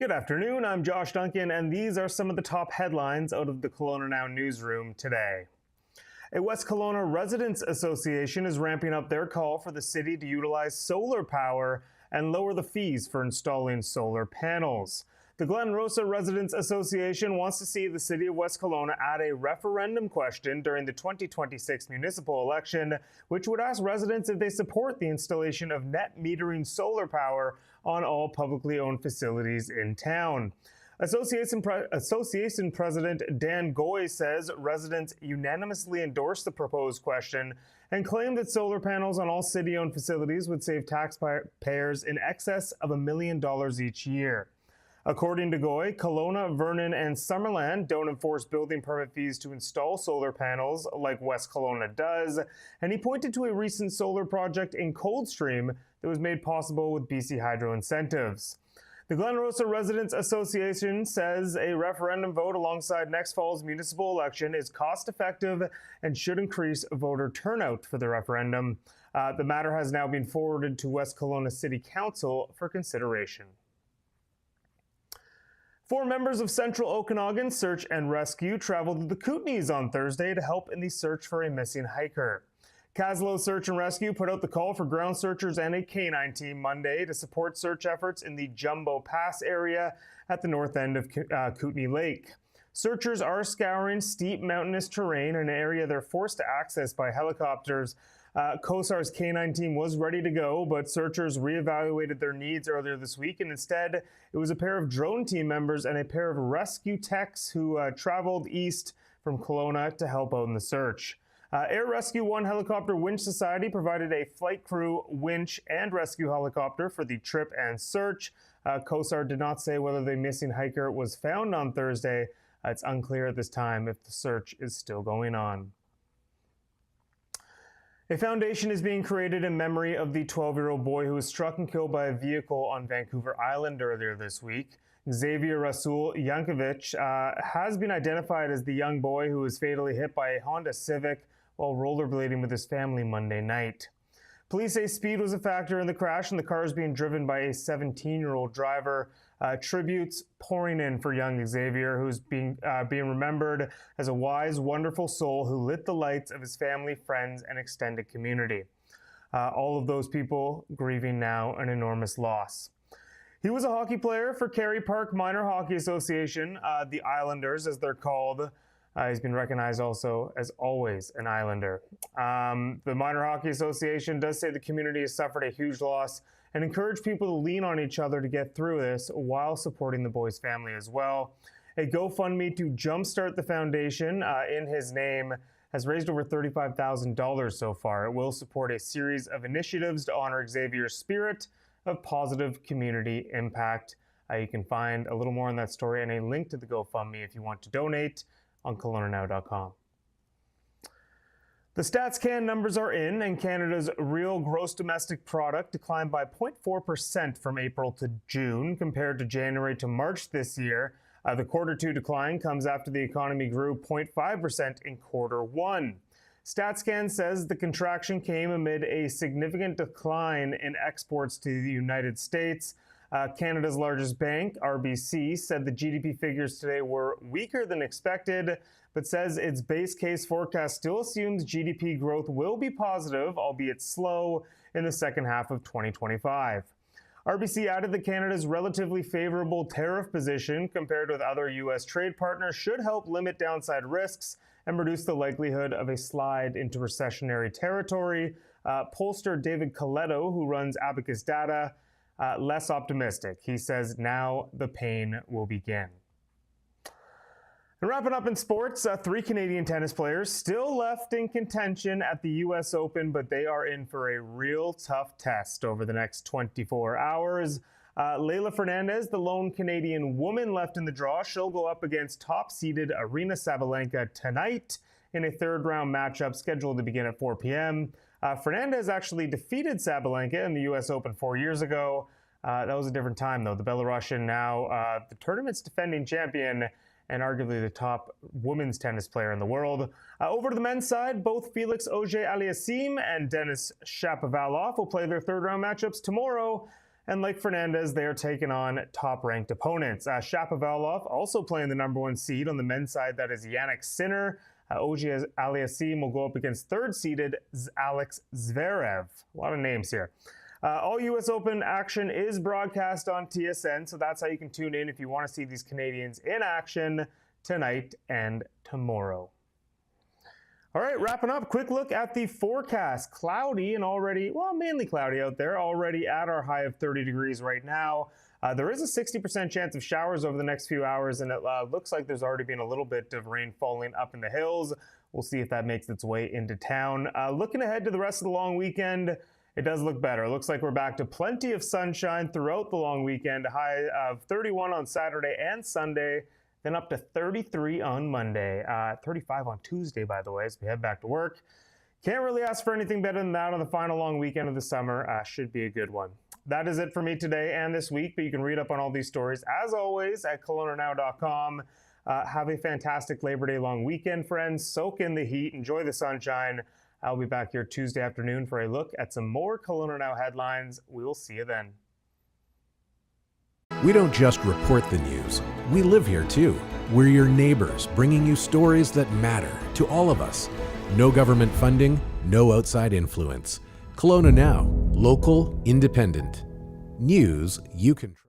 Good afternoon, I'm Josh Duncan, and these are some of the top headlines out of the KelownaNow newsroom today. A West Kelowna Residents Association is ramping up their call for the city to utilize solar power and lower the fees for installing solar panels. The Glen Rosa Residents Association wants to see the city of West Kelowna add a referendum question during the 2026 municipal election, which would ask residents if they support the installation of net metering solar power on all publicly owned facilities in town. Association President Dan Goy says residents unanimously endorsed the proposed question and claimed that solar panels on all city-owned facilities would save taxpayers in excess of $1 million each year. According to Goy, Kelowna, Vernon, and Summerland don't enforce building permit fees to install solar panels like West Kelowna does, and he pointed to a recent solar project in Coldstream that was made possible with BC Hydro incentives. The Glen Rosa Residents Association says a referendum vote alongside next fall's municipal election is cost-effective and should increase voter turnout for the referendum. The matter has now been forwarded to West Kelowna City Council for consideration. 4 members of Central Okanagan Search and Rescue traveled to the Kootenays on Thursday to help in the search for a missing hiker. Kaslo Search and Rescue put out the call for ground searchers and a canine team Monday to support search efforts in the Jumbo Pass area at the north end of Kootenay Lake. Searchers are scouring steep mountainous terrain, an area they're forced to access by helicopters. COSAR's canine team was ready to go, but searchers reevaluated their needs earlier this week, and instead it was a pair of drone team members and a pair of rescue techs who traveled east from Kelowna to help out in the search. Air Rescue 1 Helicopter Winch Society provided a flight crew, winch, and rescue helicopter for the trip and search. COSAR did not say whether the missing hiker was found on Thursday. It's unclear at this time if the search is still going on. A foundation is being created in memory of the 12-year-old boy who was struck and killed by a vehicle on Vancouver Island earlier this week. Xavier Rasul Yankovic has been identified as the young boy who was fatally hit by a Honda Civic while rollerblading with his family Monday night. Police say speed was a factor in the crash, and the car is being driven by a 17-year-old driver. Tributes pouring in for young Xavier, who's being remembered as a wise, wonderful soul who lit the lights of his family, friends, and extended community. All of those people grieving now an enormous loss. He was a hockey player for Carey Park Minor Hockey Association, the Islanders as they're called. He's been recognized also as always an Islander. The Minor Hockey Association does say the community has suffered a huge loss and encourage people to lean on each other to get through this while supporting the boy's family as well. A GoFundMe to jumpstart the foundation in his name has raised over $35,000 so far. It will support a series of initiatives to honor Xavier's spirit of positive community impact. You can find a little more on that story and a link to the GoFundMe if you want to donate on KelownaNow.com. The StatsCan numbers are in, and Canada's real gross domestic product declined by 0.4% from April to June compared to January to March this year. The Q2 decline comes after the economy grew 0.5% in Q1. StatsCan says the contraction came amid a significant decline in exports to the United States. Canada's largest bank, RBC, said the GDP figures today were weaker than expected, but says its base case forecast still assumes GDP growth will be positive, albeit slow, in the second half of 2025. RBC added that Canada's relatively favorable tariff position compared with other U.S. trade partners should help limit downside risks and reduce the likelihood of a slide into recessionary territory. Pollster David Coletto, who runs Abacus Data, less optimistic. He says now the pain will begin. And wrapping up in sports, 3 Canadian tennis players still left in contention at the U.S. Open, but they are in for a real tough test over the next 24 hours. Leylah Fernandez, the lone Canadian woman left in the draw, she'll go up against top-seeded Aryna Sabalenka tonight in a third-round matchup scheduled to begin at 4 p.m. Fernandez actually defeated Sabalenka in the U.S. Open 4 years ago. That was a different time, though. The Belarusian, now the tournament's defending champion and arguably the top women's tennis player in the world. Over to the men's side, both Felix Auger-Aliassime and Denis Shapovalov will play their third-round matchups tomorrow. And like Fernandez, they are taking on top-ranked opponents. Shapovalov also playing the number 1 seed on the men's side. That is Yannick Sinner. Ogier Aliassime will go up against third-seeded Alex Zverev. A lot of names here. All U.S. Open action is broadcast on TSN, so that's how you can tune in if you want to see these Canadians in action tonight and tomorrow. All right, wrapping up, quick look at the forecast. Cloudy and already, well, mainly cloudy out there, already at our high of 30 degrees right now. There is a 60% chance of showers over the next few hours, and it looks like there's already been a little bit of rain falling up in the hills. We'll see if that makes its way into town. Looking ahead to the rest of the long weekend, it does look better. It looks like we're back to plenty of sunshine throughout the long weekend, a high of 31 on Saturday and Sunday, then up to 33 on Monday, 35 on Tuesday, by the way, as we head back to work. Can't really ask for anything better than that on the final long weekend of the summer. Should be a good one. That is it for me today and this week, but you can read up on all these stories, as always, at KelownaNow.com. Have a fantastic Labor Day long weekend, friends. Soak in the heat. Enjoy the sunshine. I'll be back here Tuesday afternoon for a look at some more Kelowna Now headlines. We will see you then. We don't just report the news. We live here too. We're your neighbors, bringing you stories that matter to all of us. No government funding, no outside influence. Kelowna Now, local, independent. News you can trust.